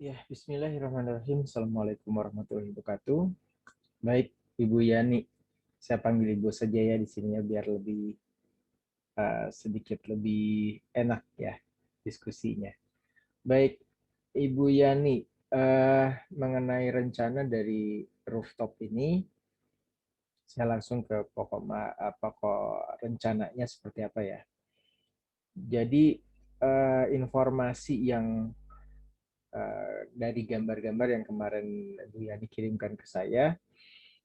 Ya, Bismillahirrahmanirrahim. Assalamualaikum warahmatullahi wabarakatuh. Baik, Ibu Yani, saya panggil Ibu saja ya di sini ya biar lebih sedikit lebih enak ya diskusinya. Baik, Ibu Yani, mengenai rencana dari rooftop ini, saya langsung ke pokok rencananya seperti apa ya. Jadi informasi yang dari gambar-gambar yang kemarin Bu Yani kirimkan ke saya,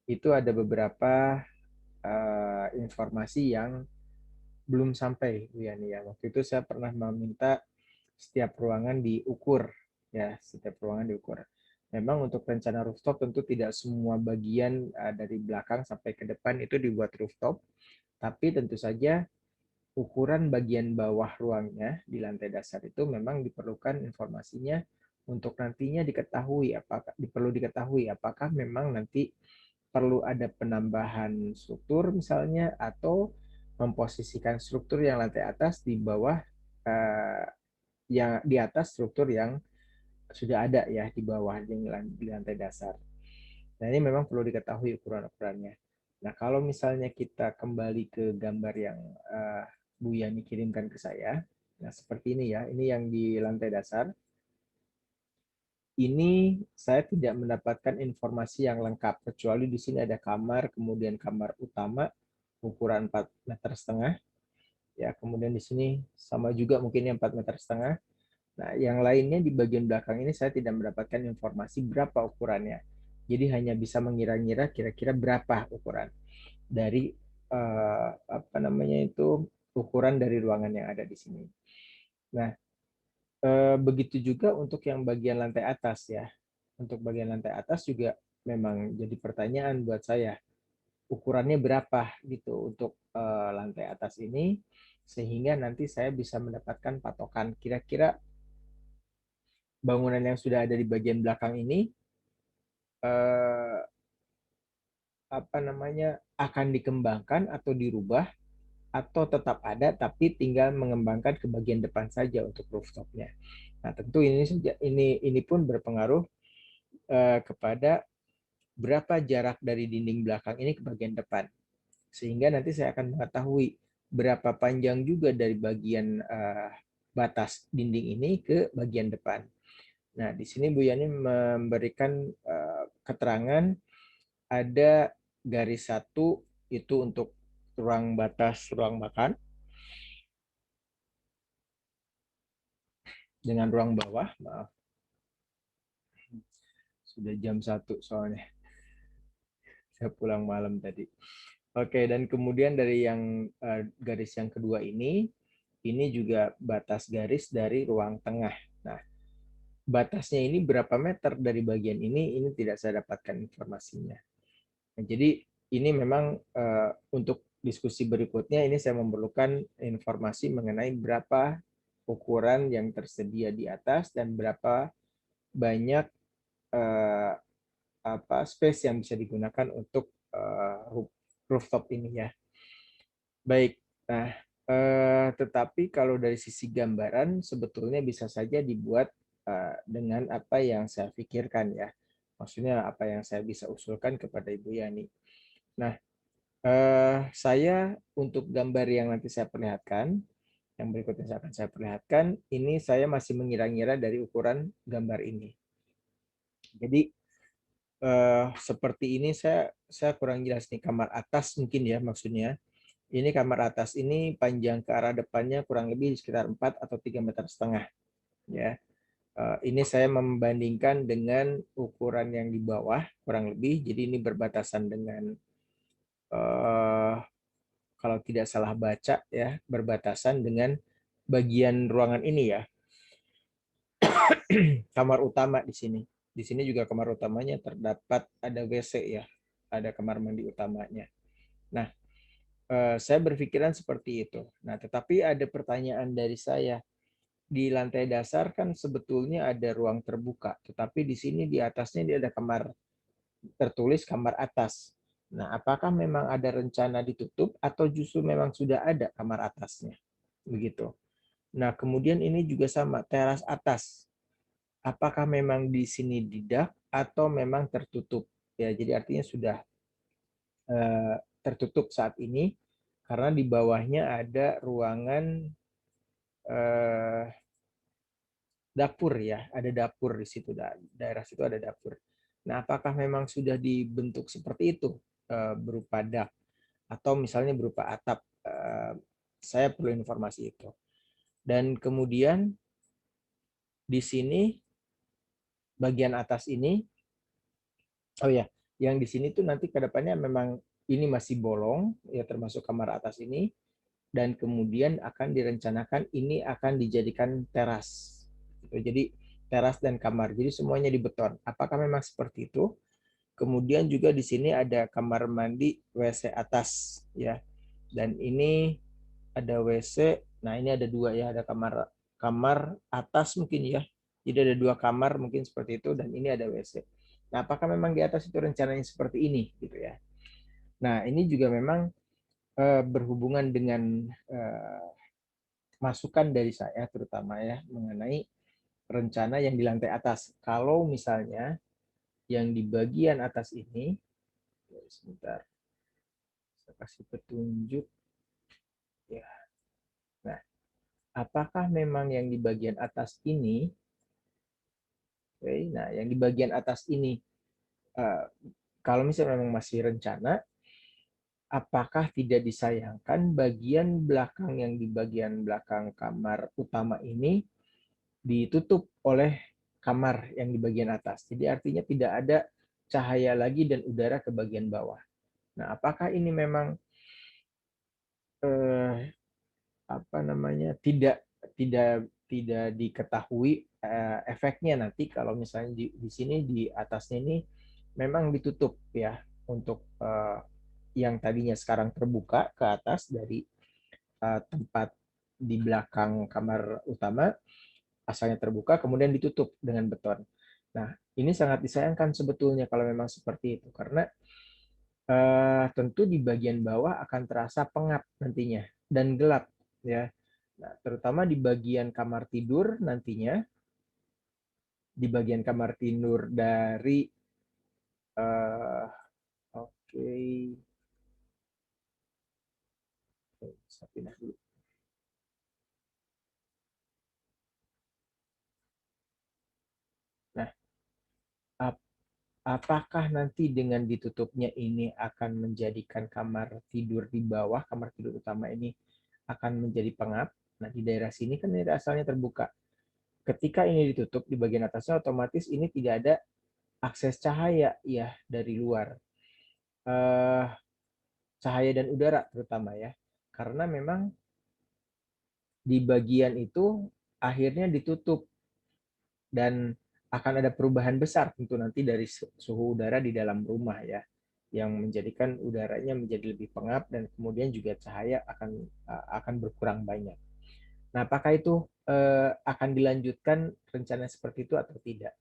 itu ada beberapa informasi yang belum sampai Bu Yani ya. Waktu itu saya pernah meminta setiap ruangan diukur ya, setiap ruangan diukur. Memang untuk rencana rooftop tentu tidak semua bagian dari belakang sampai ke depan itu dibuat rooftop, tapi tentu saja ukuran bagian bawah ruangnya di lantai dasar itu memang diperlukan informasinya untuk nantinya perlu diketahui apakah memang nanti perlu ada penambahan struktur misalnya atau memposisikan struktur yang lantai atas di bawah eh, yang di atas struktur yang sudah ada ya di bawah di lantai dasar. Nah ini memang perlu diketahui ukuran-ukurannya. Nah kalau misalnya kita kembali ke gambar yang Bu Yani kirimkan ke saya, nah seperti ini ya, ini yang di lantai dasar. Ini saya tidak mendapatkan informasi yang lengkap kecuali di sini ada kamar, kemudian kamar utama ukuran 4,5 meter, ya kemudian di sini sama juga mungkin yang 4,5 meter. Nah yang lainnya di bagian belakang ini saya tidak mendapatkan informasi berapa ukurannya, jadi hanya bisa mengira-ngira kira-kira berapa ukuran dari apa namanya itu ukuran dari ruangan yang ada di sini. Nah begitu juga untuk yang bagian lantai atas ya. Untuk bagian lantai atas juga memang jadi pertanyaan buat saya, ukurannya berapa gitu untuk lantai atas ini, sehingga nanti saya bisa mendapatkan patokan kira-kira bangunan yang sudah ada di bagian belakang ini eh, apa namanya akan dikembangkan atau dirubah atau tetap ada tapi tinggal mengembangkan ke bagian depan saja untuk rooftopnya. Nah tentu ini pun berpengaruh kepada berapa jarak dari dinding belakang ini ke bagian depan, sehingga nanti saya akan mengetahui berapa panjang juga dari bagian batas dinding ini ke bagian depan. Nah, di sini Bu Yani memberikan keterangan ada garis satu itu untuk ruang batas ruang makan dengan ruang bawah. Maaf, sudah jam 1 soalnya saya pulang malam tadi. Oke, dan kemudian dari yang garis yang kedua ini juga batas garis dari ruang tengah. Nah, batasnya ini berapa meter dari bagian ini tidak saya dapatkan informasinya. Nah, jadi ini memang untuk diskusi berikutnya ini saya memerlukan informasi mengenai berapa ukuran yang tersedia di atas dan berapa banyak eh, apa space yang bisa digunakan untuk rooftop ini ya. Baik. Nah, tetapi kalau dari sisi gambaran sebetulnya bisa saja dibuat dengan apa yang saya pikirkan ya. Maksudnya apa yang saya bisa usulkan kepada Ibu Yani. Nah, saya untuk gambar yang nanti saya perlihatkan, yang berikutnya akan saya perlihatkan, ini saya masih mengira-ngira dari ukuran gambar ini. Jadi seperti ini saya kurang jelas nih kamar atas mungkin ya maksudnya. Ini kamar atas ini panjang ke arah depannya kurang lebih sekitar 4 atau 3,5 meter ya. Ini saya membandingkan dengan ukuran yang di bawah kurang lebih. Jadi ini berbatasan dengan kalau tidak salah baca ya, berbatasan dengan bagian ruangan ini ya. Kamar utama di sini. Di sini juga kamar utamanya terdapat ada WC ya. Ada kamar mandi utamanya. Nah, saya berpikiran seperti itu. Nah, tetapi ada pertanyaan dari saya. Di lantai dasar kan sebetulnya ada ruang terbuka, tetapi di sini di atasnya dia ada kamar tertulis kamar atas. Nah, apakah memang ada rencana ditutup atau justru memang sudah ada kamar atasnya? Begitu. Nah, kemudian ini juga sama teras atas. apakah memang di sini didak atau memang tertutup. Ya, jadi artinya sudah tertutup saat ini karena di bawahnya ada ruangan eh, dapur ya, ada dapur di situ, daerah situ ada dapur. Nah, apakah memang sudah dibentuk seperti itu berupa dak atau misalnya berupa atap? Saya perlu informasi itu. Dan kemudian di sini bagian atas ini, oh ya, yang di sini tuh nanti ke depannya memang ini masih bolong ya, termasuk kamar atas ini, dan kemudian akan direncanakan ini akan dijadikan teras. Jadi teras dan kamar, jadi semuanya di beton. Apakah memang seperti itu? Kemudian juga di sini ada kamar mandi WC atas ya. Dan ini ada WC. Nah, ini ada dua ya, ada kamar kamar atas mungkin ya. Jadi ada dua kamar mungkin seperti itu dan ini ada WC. Nah, apakah memang di atas itu rencananya seperti ini gitu ya. Nah, ini juga memang berhubungan dengan masukan dari saya terutama ya mengenai rencana yang di lantai atas. Kalau misalnya yang di bagian atas ini, sebentar, saya kasih petunjuk ya. Nah, apakah memang yang di bagian atas ini, oke, nah yang di bagian atas ini, uh, kalau misalnya memang masih rencana, apakah tidak disayangkan bagian belakang yang di bagian belakang kamar utama ini ditutup oleh kamar yang di bagian atas. Jadi artinya tidak ada cahaya lagi dan udara ke bagian bawah. Nah, apakah ini memang eh, apa namanya tidak diketahui efeknya nanti kalau misalnya di sini di atasnya ini memang ditutup ya untuk yang tadinya sekarang terbuka ke atas dari tempat di belakang kamar utama asalnya terbuka kemudian ditutup dengan beton. Nah, ini sangat disayangkan sebetulnya kalau memang seperti itu karena tentu di bagian bawah akan terasa pengap nantinya dan gelap ya. Nah, terutama di bagian kamar tidur nantinya, di bagian kamar tidur dari uh, oke, okay. Saya pindah dulu. Nah, apakah nanti dengan ditutupnya ini akan menjadikan kamar tidur di bawah, kamar tidur utama ini akan menjadi pengap? Nah, di daerah sini kan ini asalnya terbuka. Ketika ini ditutup di bagian atasnya, otomatis ini tidak ada akses cahaya ya dari luar. Eh, Cahaya dan udara terutama ya. Karena memang di bagian itu akhirnya ditutup dan akan ada perubahan besar tentu nanti dari suhu udara di dalam rumah ya yang menjadikan udaranya menjadi lebih pengap dan kemudian juga cahaya akan berkurang banyak. Nah, apakah itu akan dilanjutkan rencana seperti itu atau tidak?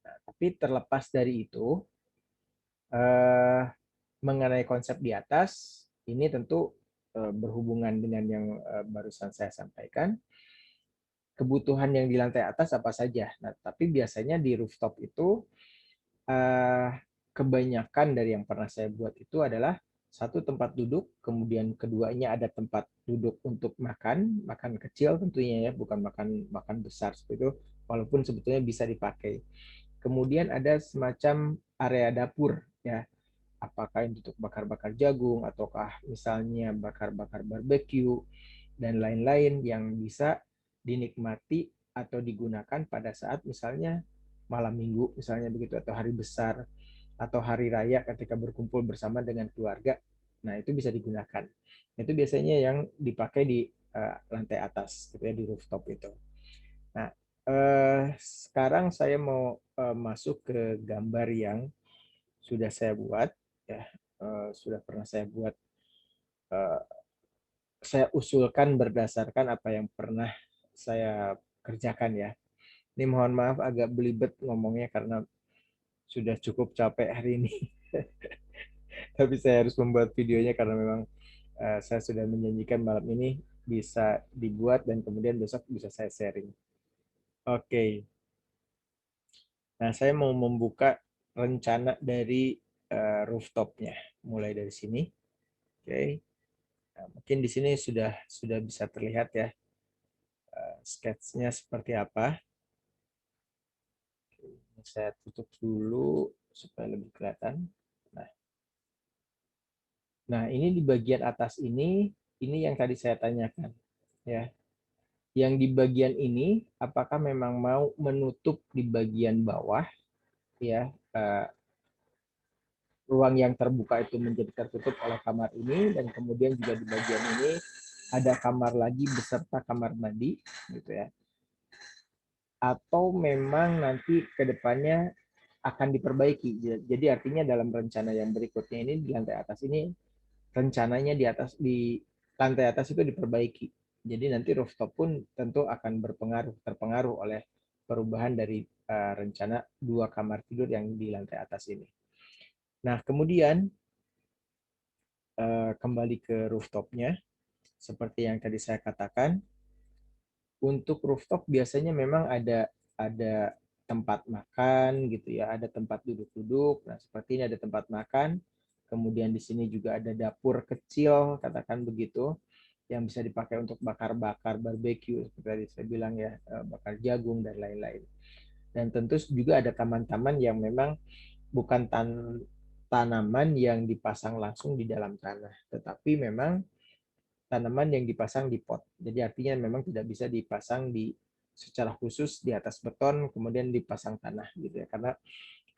Nah, tapi terlepas dari itu eh, mengenai konsep di atas ini tentu berhubungan dengan yang barusan saya sampaikan kebutuhan yang di lantai atas apa saja. Nah, tapi biasanya di rooftop itu eh, kebanyakan dari yang pernah saya buat itu adalah satu tempat duduk, kemudian keduanya ada tempat duduk untuk makan, makan kecil tentunya ya, bukan makan makan besar seperti itu, walaupun sebetulnya bisa dipakai. Kemudian ada semacam area dapur ya, apakah untuk bakar-bakar jagung ataukah misalnya bakar-bakar barbeque dan lain-lain yang bisa dinikmati atau digunakan pada saat misalnya malam minggu misalnya begitu atau hari besar atau hari raya ketika berkumpul bersama dengan keluarga. Nah, itu bisa digunakan. Itu biasanya yang dipakai di lantai atas gitu ya di rooftop itu. Nah, sekarang saya mau masuk ke gambar yang sudah saya buat ya, sudah pernah saya buat, eh, saya usulkan berdasarkan apa yang pernah saya kerjakan ya. Ini mohon maaf agak belibet ngomongnya karena sudah cukup capek hari ini. Tapi saya harus membuat videonya karena memang saya sudah menjanjikan malam ini bisa dibuat dan kemudian besok bisa saya sharing. Oke, Nah, saya mau membuka rencana dari rooftopnya. Mulai dari sini. Oke. Nah, mungkin di sini sudah bisa terlihat ya sketsnya seperti apa. Saya tutup dulu supaya lebih kelihatan. Nah, ini di bagian atas ini yang tadi saya tanyakan, ya. Yang di bagian ini, apakah memang mau menutup di bagian bawah, ya, ruang yang terbuka itu menjadi tertutup oleh kamar ini, dan kemudian juga di bagian ini ada kamar lagi beserta kamar mandi, gitu ya. Atau memang nanti ke depannya akan diperbaiki. Jadi artinya dalam rencana yang berikutnya ini di lantai atas ini rencananya di lantai atas itu diperbaiki. Jadi nanti rooftop pun tentu akan terpengaruh oleh perubahan dari rencana 2 kamar tidur yang di lantai atas ini. Nah, kemudian kembali ke rooftopnya, seperti yang tadi saya katakan, untuk rooftop biasanya memang ada tempat makan gitu ya, ada tempat duduk-duduk. Nah, seperti ini ada tempat makan. Kemudian di sini juga ada dapur kecil, katakan begitu, yang bisa dipakai untuk bakar-bakar barbecue seperti tadi saya bilang ya, bakar jagung dan lain-lain. Dan tentu juga ada taman-taman yang memang bukan tanaman yang dipasang langsung di dalam tanah, tetapi memang tanaman yang dipasang di pot. Jadi artinya memang tidak bisa dipasang secara khusus di atas beton kemudian dipasang tanah gitu ya. Karena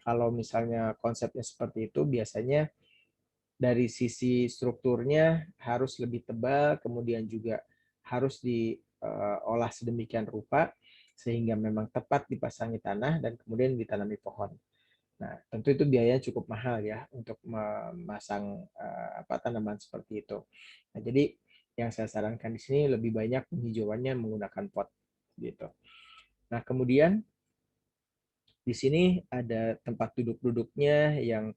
kalau misalnya konsepnya seperti itu biasanya dari sisi strukturnya harus lebih tebal, kemudian juga harus diolah sedemikian rupa sehingga memang tepat dipasangi tanah dan kemudian ditanami pohon. Nah, tentu itu biayanya cukup mahal ya untuk memasang tanaman seperti itu. Nah, jadi yang saya sarankan di sini lebih banyak penghijauannya menggunakan pot gitu. Nah, kemudian di sini ada tempat duduk-duduknya yang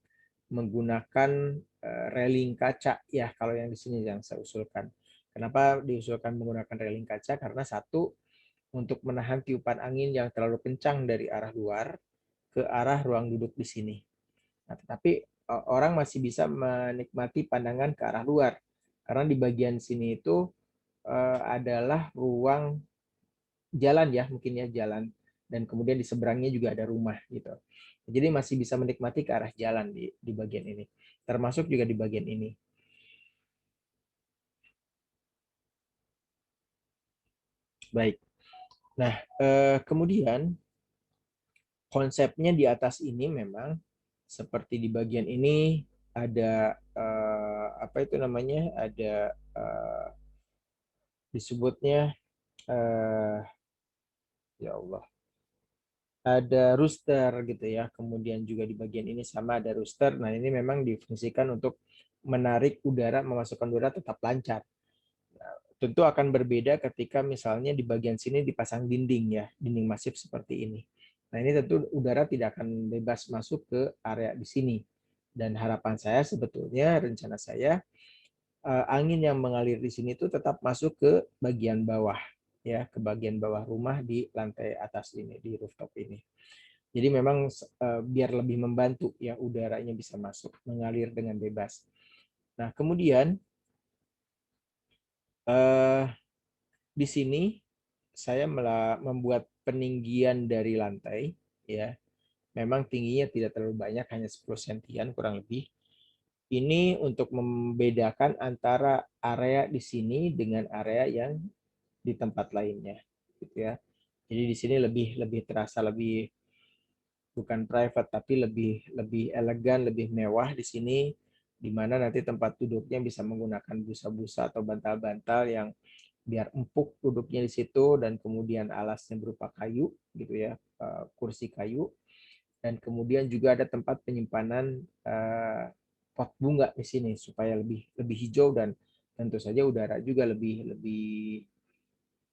menggunakan railing kaca ya kalau yang di sini yang saya usulkan. Kenapa diusulkan menggunakan railing kaca? Karena satu, untuk menahan tiupan angin yang terlalu kencang dari arah luar ke arah ruang duduk di sini. Nah, tetapi orang masih bisa menikmati pandangan ke arah luar. Karena di bagian sini itu adalah ruang jalan ya, mungkin ya jalan. Dan kemudian di seberangnya juga ada rumah gitu. Jadi masih bisa menikmati ke arah jalan di bagian ini. Termasuk juga di bagian ini. Baik. Nah, kemudian konsepnya di atas ini memang seperti di bagian ini ada apa itu namanya? Ada disebutnya ya Allah, ada rooster gitu ya. Kemudian juga di bagian ini sama ada rooster. Nah, ini memang difungsikan untuk menarik udara, memasukkan udara tetap lancar. Nah, tentu akan berbeda ketika misalnya di bagian sini dipasang dinding ya, dinding masif seperti ini. Nah, ini tentu udara tidak akan bebas masuk ke area di sini. Dan harapan saya sebetulnya, rencana saya, angin yang mengalir di sini itu tetap masuk ke bagian bawah ya, ke bagian bawah rumah di lantai atas ini, di rooftop ini. Jadi memang biar lebih membantu ya udaranya bisa masuk, mengalir dengan bebas. Nah, kemudian di sini saya membuat peninggian dari lantai ya. Memang tingginya tidak terlalu banyak, hanya 10 sentian kurang lebih. Ini untuk membedakan antara area di sini dengan area yang di tempat lainnya gitu ya. Jadi di sini lebih lebih terasa lebih bukan private tapi lebih lebih elegan, lebih mewah di sini di mana nanti tempat duduknya bisa menggunakan busa-busa atau bantal-bantal yang biar empuk duduknya di situ dan kemudian alasnya berupa kayu gitu ya, kursi kayu dan kemudian juga ada tempat penyimpanan pot bunga di sini supaya lebih lebih hijau dan tentu saja udara juga lebih lebih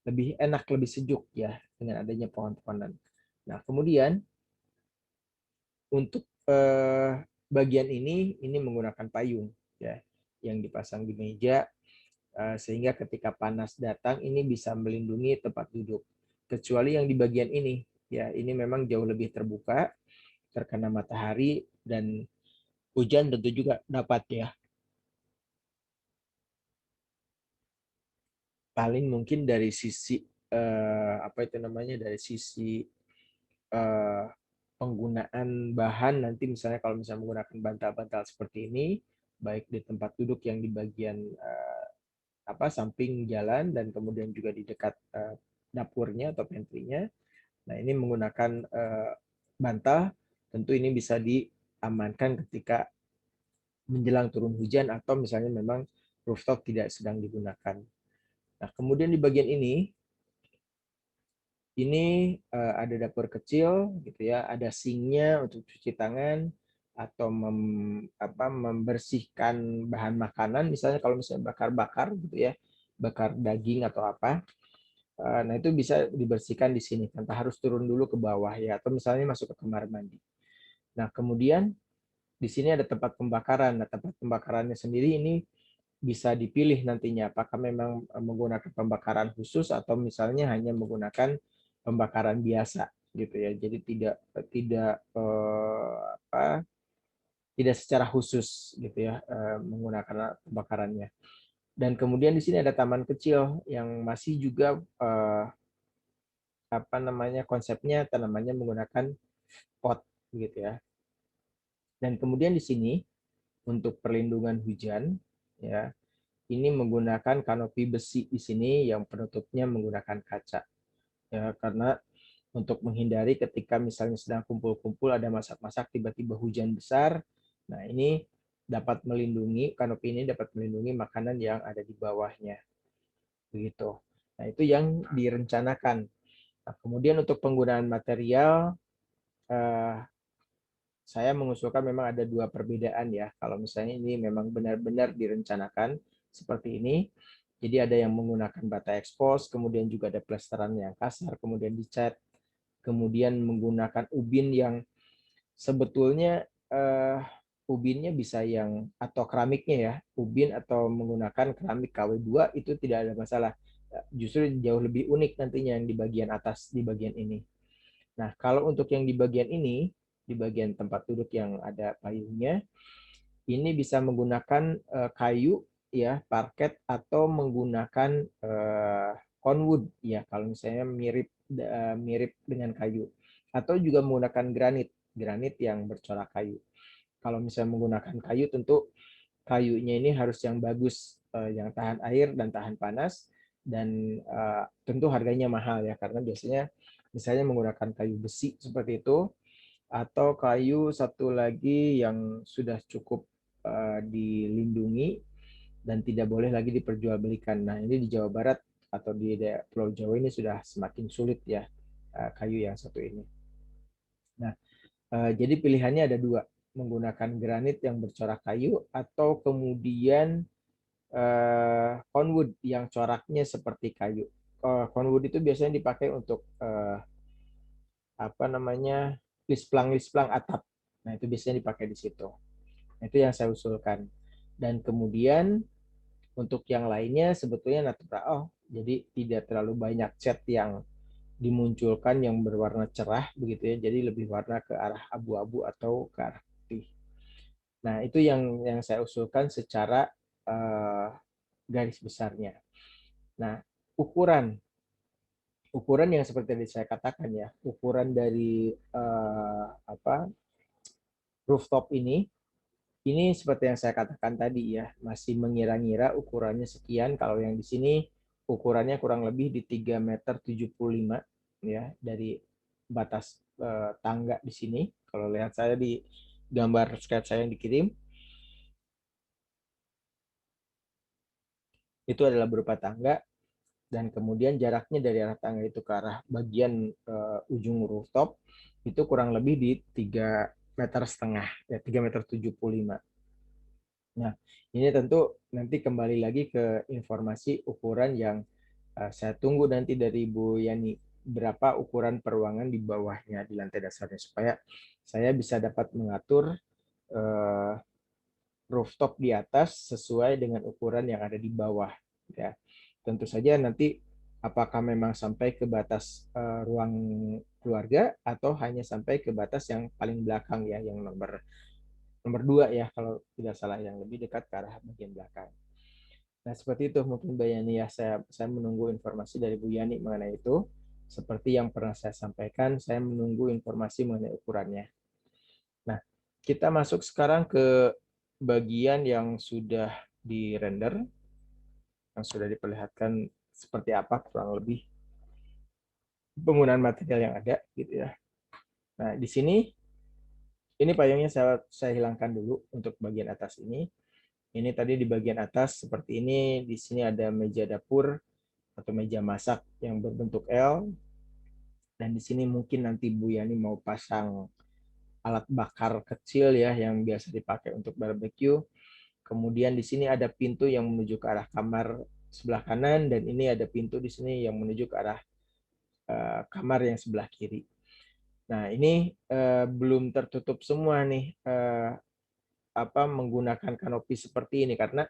lebih enak, lebih sejuk ya dengan adanya pohon-pohonan. Nah, kemudian untuk bagian ini menggunakan payung ya yang dipasang di meja sehingga ketika panas datang ini bisa melindungi tempat duduk. Kecuali yang di bagian ini ya ini memang jauh lebih terbuka terkena matahari dan hujan tentu juga dapat ya. Paling mungkin dari sisi apa itu namanya, dari sisi eh, penggunaan bahan nanti, misalnya kalau misalnya menggunakan bantal-bantal seperti ini, baik di tempat duduk yang di bagian apa samping jalan dan kemudian juga di dekat dapurnya atau pantry-nya. Nah, ini menggunakan bantal, tentu ini bisa diamankan ketika menjelang turun hujan atau misalnya memang rooftop tidak sedang digunakan. Nah, kemudian di bagian ini ada dapur kecil gitu ya, ada sinknya untuk cuci tangan atau membersihkan bahan makanan, misalnya kalau misalnya bakar-bakar gitu ya, bakar daging atau apa. Nah, itu bisa dibersihkan di sini tanpa harus turun dulu ke bawah ya, atau misalnya masuk ke kamar mandi. Nah, kemudian di sini ada tempat pembakaran. Nah, tempat pembakarannya sendiri ini bisa dipilih nantinya apakah memang menggunakan pembakaran khusus atau misalnya hanya menggunakan pembakaran biasa gitu ya. Jadi tidak apa tidak secara khusus gitu ya menggunakan pembakarannya. Dan kemudian di sini ada taman kecil yang masih juga apa namanya, konsepnya tanamannya menggunakan pot gitu ya. Dan kemudian di sini untuk perlindungan hujan ya, ini menggunakan kanopi besi di sini yang penutupnya menggunakan kaca ya, karena untuk menghindari ketika misalnya sedang kumpul-kumpul ada masak-masak tiba-tiba hujan besar. Nah, ini dapat melindungi, kanopi ini dapat melindungi makanan yang ada di bawahnya begitu. Nah, itu yang direncanakan. Nah, kemudian untuk penggunaan material eh, saya mengusulkan memang ada dua perbedaan ya. Kalau misalnya ini memang benar-benar direncanakan seperti ini, jadi ada yang menggunakan bata ekspos, kemudian juga ada plesteran yang kasar, kemudian dicat, kemudian menggunakan ubin yang sebetulnya ubinnya bisa yang atau keramiknya ya, ubin atau menggunakan keramik KW2 itu tidak ada masalah. Justru jauh lebih unik nantinya yang di bagian atas, di bagian ini. Nah, kalau untuk yang di bagian ini, di bagian tempat duduk yang ada payungnya, ini bisa menggunakan kayu ya, parket atau menggunakan conwood ya, kalau misalnya mirip dengan kayu. Atau juga menggunakan granit yang bercorak kayu. Kalau misalnya menggunakan kayu, tentu kayunya ini harus yang bagus, yang tahan air dan tahan panas, dan tentu harganya mahal ya, karena biasanya misalnya menggunakan kayu besi seperti itu, atau kayu satu lagi yang sudah cukup dilindungi dan tidak boleh lagi diperjualbelikan. Nah, ini di Jawa Barat atau di Pulau Jawa ini sudah semakin sulit ya kayu yang satu ini. Nah, jadi pilihannya ada dua, menggunakan granit yang bercorak kayu atau kemudian conwood yang coraknya seperti kayu. Conwood itu biasanya dipakai untuk apa namanya, lisplang atap. Nah, itu biasanya dipakai di situ. Nah, itu yang saya usulkan. Dan kemudian untuk yang lainnya sebetulnya natural. Oh, jadi tidak terlalu banyak cat yang dimunculkan yang berwarna cerah begitu ya. Jadi lebih warna ke arah abu-abu atau ke arah putih. Nah, itu yang saya usulkan secara uh, garis besarnya. Nah, ukuran ukuran yang seperti tadi saya katakan ya, ukuran dari apa rooftop ini seperti yang saya katakan tadi ya, masih mengira-ngira ukurannya sekian. Kalau yang di sini ukurannya kurang lebih di 3,75 meter ya, dari batas tangga di sini. Kalau lihat saya di gambar sketsa yang dikirim, itu adalah berupa tangga, dan kemudian jaraknya dari arah tangga itu ke arah bagian ujung rooftop itu kurang lebih di 3,5 meter ya, 3,75 meter. Nah, ini tentu nanti kembali lagi ke informasi ukuran yang saya tunggu nanti dari Bu Yani, berapa ukuran peruangan di bawahnya, di lantai dasarnya, supaya saya bisa dapat mengatur uh, rooftop di atas sesuai dengan ukuran yang ada di bawah ya. Tentu saja nanti Apakah memang sampai ke batas ruang keluarga atau hanya sampai ke batas yang paling belakang ya, yang nomor 2 ya kalau tidak salah, yang lebih dekat ke arah bagian belakang. Nah, seperti itu mungkin Mbak Yani ya. Saya menunggu informasi dari Bu Yani mengenai itu. Seperti yang pernah saya sampaikan, saya menunggu informasi mengenai ukurannya. Nah, kita masuk sekarang ke bagian yang sudah di render, yang sudah diperlihatkan seperti apa kurang lebih penggunaan material yang ada gitu ya. Nah, di sini ini payungnya saya hilangkan dulu untuk bagian atas ini. Ini tadi di bagian atas seperti ini, di sini ada meja dapur atau meja masak yang berbentuk L, dan di sini mungkin nanti Bu Yani mau pasang alat bakar kecil ya yang biasa dipakai untuk barbeque. Kemudian di sini ada pintu yang menuju ke arah kamar sebelah kanan, dan ini ada pintu di sini yang menuju ke arah kamar yang sebelah kiri. Nah, ini belum tertutup semua nih menggunakan kanopi seperti ini, karena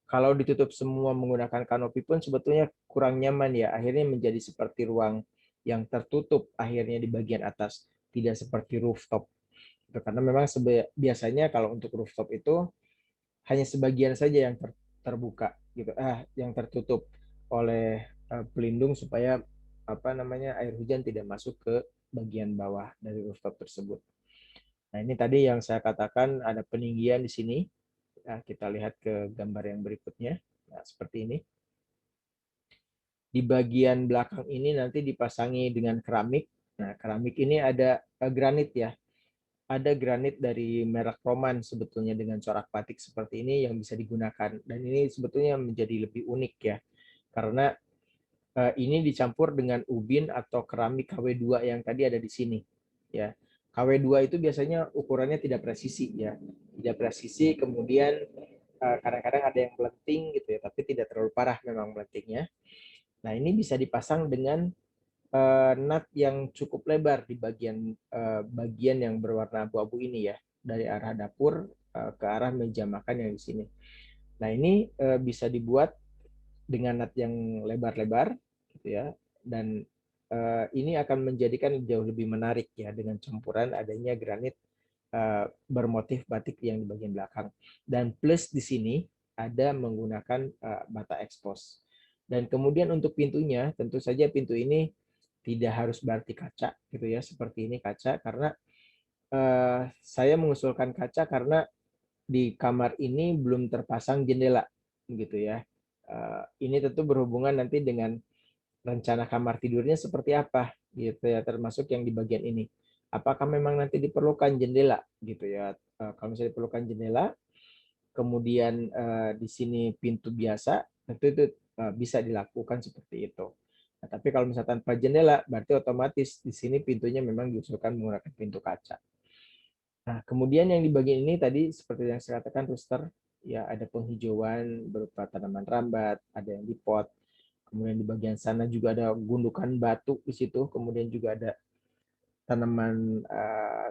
kalau ditutup semua menggunakan kanopi pun sebetulnya kurang nyaman ya. Akhirnya menjadi seperti ruang yang tertutup akhirnya di bagian atas, tidak seperti rooftop. Karena memang biasanya kalau untuk rooftop itu hanya sebagian saja yang terbuka gitu, yang tertutup oleh pelindung supaya air hujan tidak masuk ke bagian bawah dari rooftop tersebut. Nah, ini tadi yang saya katakan ada peninggian di sini. Nah, kita lihat ke gambar yang berikutnya. Nah, seperti ini. Di bagian belakang ini nanti dipasangi dengan keramik. Nah, keramik ini ada granit ya. Ada granit dari merek Roman sebetulnya dengan corak batik seperti ini yang bisa digunakan. Dan ini sebetulnya menjadi lebih unik ya. Karena ini dicampur dengan ubin atau keramik KW2 yang tadi ada di sini. Ya. KW2 itu biasanya ukurannya tidak presisi ya. Tidak presisi, kemudian kadang-kadang ada yang melenting gitu ya, tapi tidak terlalu parah memang melentingnya. Nah, ini bisa dipasang dengan nut yang cukup lebar di bagian yang berwarna abu-abu ini ya, dari arah dapur ke arah meja makan yang di sini. Nah, ini bisa dibuat dengan nut yang lebar-lebar gitu ya, dan ini akan menjadikan jauh lebih menarik ya dengan campuran adanya granit bermotif batik yang di bagian belakang. Dan plus di sini ada menggunakan bata expose. Dan kemudian untuk pintunya, tentu saja pintu ini tidak harus berarti kaca gitu ya, seperti ini kaca, karena saya mengusulkan kaca karena di kamar ini belum terpasang jendela gitu ya. Ini tentu berhubungan nanti dengan rencana kamar tidurnya seperti apa gitu ya, termasuk yang di bagian ini. Apakah memang nanti diperlukan jendela gitu ya? Kalau misalnya diperlukan jendela, kemudian di sini pintu biasa, tentu itu bisa dilakukan seperti itu. Nah, tapi kalau misalnya tanpa jendela, berarti otomatis di sini pintunya memang diusulkan menggunakan pintu kaca. Nah, kemudian yang di bagian ini tadi seperti yang saya katakan rooster, ya ada penghijauan berupa tanaman rambat, ada yang di pot. Kemudian di bagian sana juga ada gundukan batu di situ, kemudian juga ada tanaman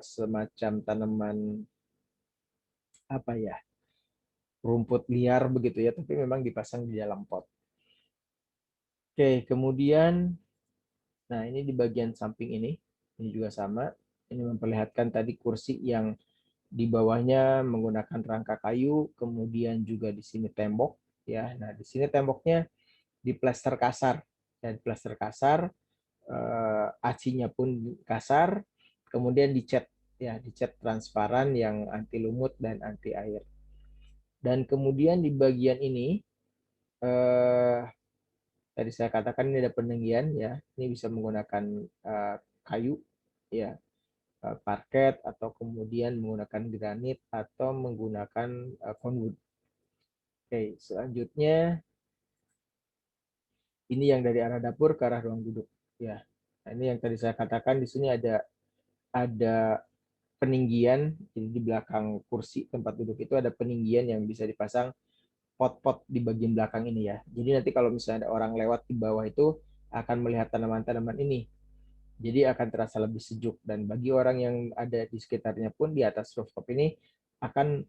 semacam tanaman apa ya, rumput liar begitu ya, tapi memang dipasang di dalam pot. Oke, kemudian nah ini di bagian samping ini juga sama. Ini memperlihatkan tadi kursi yang di bawahnya menggunakan rangka kayu, kemudian juga di sini tembok ya. Nah, di sini temboknya di plester kasar. Dan plester kasar, acinya pun kasar, kemudian dicat ya, dicat transparan yang anti lumut dan anti air. Dan kemudian di bagian ini tadi saya katakan ini ada peninggian ya. Ini bisa menggunakan kayu ya, parket, atau kemudian menggunakan granit atau menggunakan conwood. Oke, selanjutnya ini yang dari arah dapur ke arah ruang duduk ya. Nah, ini yang tadi saya katakan di sini ada peninggian. Jadi di belakang kursi tempat duduk itu ada peninggian yang bisa dipasang pot-pot di bagian belakang ini ya. Jadi nanti kalau misalnya ada orang lewat di bawah itu akan melihat tanaman-tanaman ini. Jadi akan terasa lebih sejuk, dan bagi orang yang ada di sekitarnya pun di atas rooftop ini akan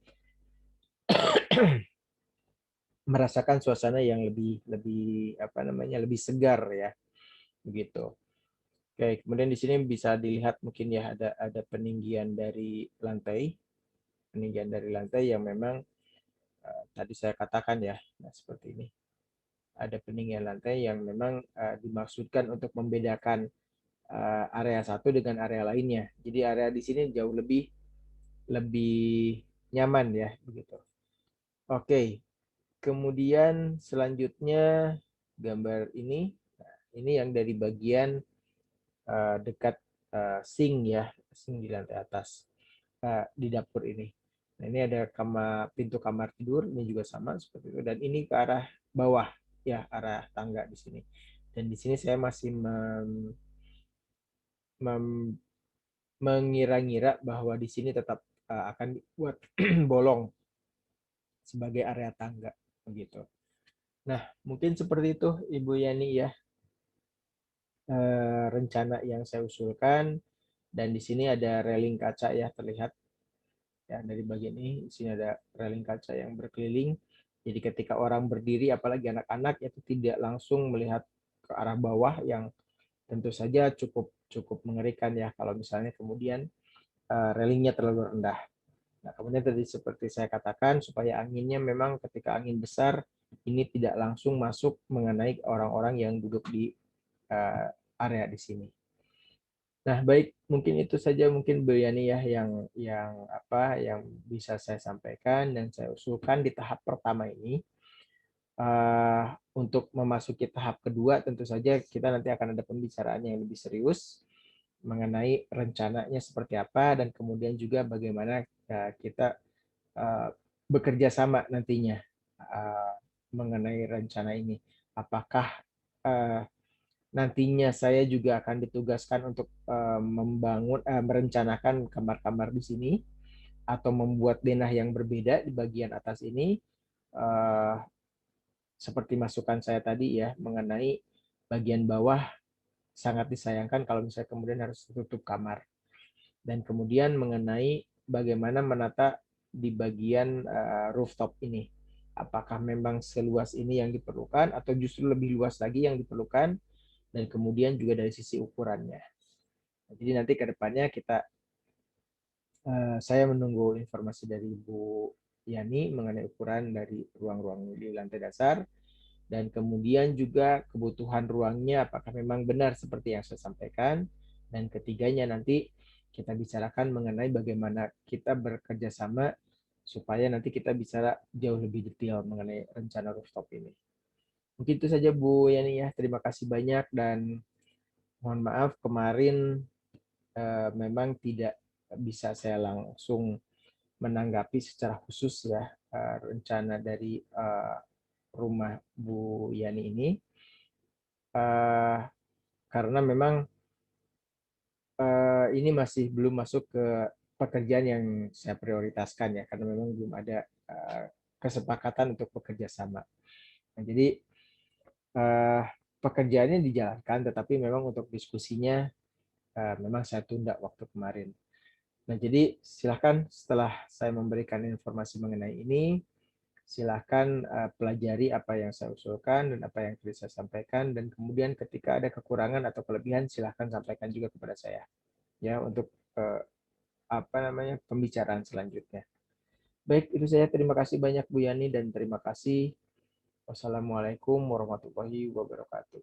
merasakan suasana yang lebih lebih apa namanya lebih segar ya begitu. Oke, kemudian di sini bisa dilihat mungkin ya ada peninggian dari lantai, peninggian dari lantai yang memang tadi saya katakan ya, nah seperti ini. Ada peninggian lantai yang memang dimaksudkan untuk membedakan area satu dengan area lainnya. Jadi area di sini jauh lebih lebih nyaman ya begitu. Oke, kemudian selanjutnya gambar ini, nah, ini yang dari bagian dekat sink ya, sink di lantai atas di dapur ini. Nah, ini ada pintu kamar tidur, ini juga sama seperti itu. Dan ini ke arah bawah ya, arah tangga di sini. Dan di sini saya masih mem- mengira-ngira bahwa di sini tetap akan dibuat bolong sebagai area tangga begitu. Nah, mungkin seperti itu Ibu Yani ya, rencana yang saya usulkan. Dan di sini ada railing kaca ya terlihat ya dari bagian ini. Di sini ada railing kaca yang berkeliling. Jadi ketika orang berdiri, apalagi anak-anak, itu tidak langsung melihat ke arah bawah yang tentu saja cukup cukup mengerikan ya kalau misalnya kemudian railingnya terlalu rendah. Nah, kemudian tadi seperti saya katakan, supaya anginnya memang ketika angin besar, ini tidak langsung masuk mengenai orang-orang yang duduk di uh, area di sini. Nah, baik, mungkin itu saja mungkin Bu Yani ya yang bisa saya sampaikan dan saya usulkan di tahap pertama ini. Untuk memasuki tahap kedua, tentu saja kita nanti akan ada pembicaraan yang lebih serius mengenai rencananya seperti apa dan kemudian juga bagaimana kita bekerja sama nantinya mengenai rencana ini. Apakah uh, nantinya saya juga akan ditugaskan untuk merencanakan kamar-kamar di sini atau membuat denah yang berbeda di bagian atas ini, uh, seperti masukan saya tadi ya mengenai bagian bawah sangat disayangkan kalau misalnya kemudian harus tutup kamar. Dan kemudian mengenai bagaimana menata di bagian rooftop ini. Apakah memang seluas ini yang diperlukan atau justru lebih luas lagi yang diperlukan, dan kemudian juga dari sisi ukurannya. Jadi nanti ke depannya saya menunggu informasi dari Bu Yani mengenai ukuran dari ruang-ruang di lantai dasar dan kemudian juga kebutuhan ruangnya apakah memang benar seperti yang saya sampaikan, dan ketiganya nanti kita bicarakan mengenai bagaimana kita bekerja sama supaya nanti kita bisa jauh lebih detail mengenai rencana rooftop ini. Mungkin itu saja Bu Yani ya, terima kasih banyak dan mohon maaf kemarin memang tidak bisa saya langsung menanggapi secara khusus ya rencana dari rumah Bu Yani ini uh, karena memang ini masih belum masuk ke pekerjaan yang saya prioritaskan ya karena memang belum ada kesepakatan untuk bekerja sama. Nah, jadi pekerjaannya dijalankan tetapi memang untuk diskusinya memang saya tunda waktu kemarin. Nah, jadi silakan setelah saya memberikan informasi mengenai ini, silakan pelajari apa yang saya usulkan dan apa yang tadi saya sampaikan, dan kemudian ketika ada kekurangan atau kelebihan silakan sampaikan juga kepada saya ya untuk apa namanya pembicaraan selanjutnya. Baik, itu saya terima kasih banyak Bu Yani dan terima kasih. Wassalamualaikum warahmatullahi wabarakatuh.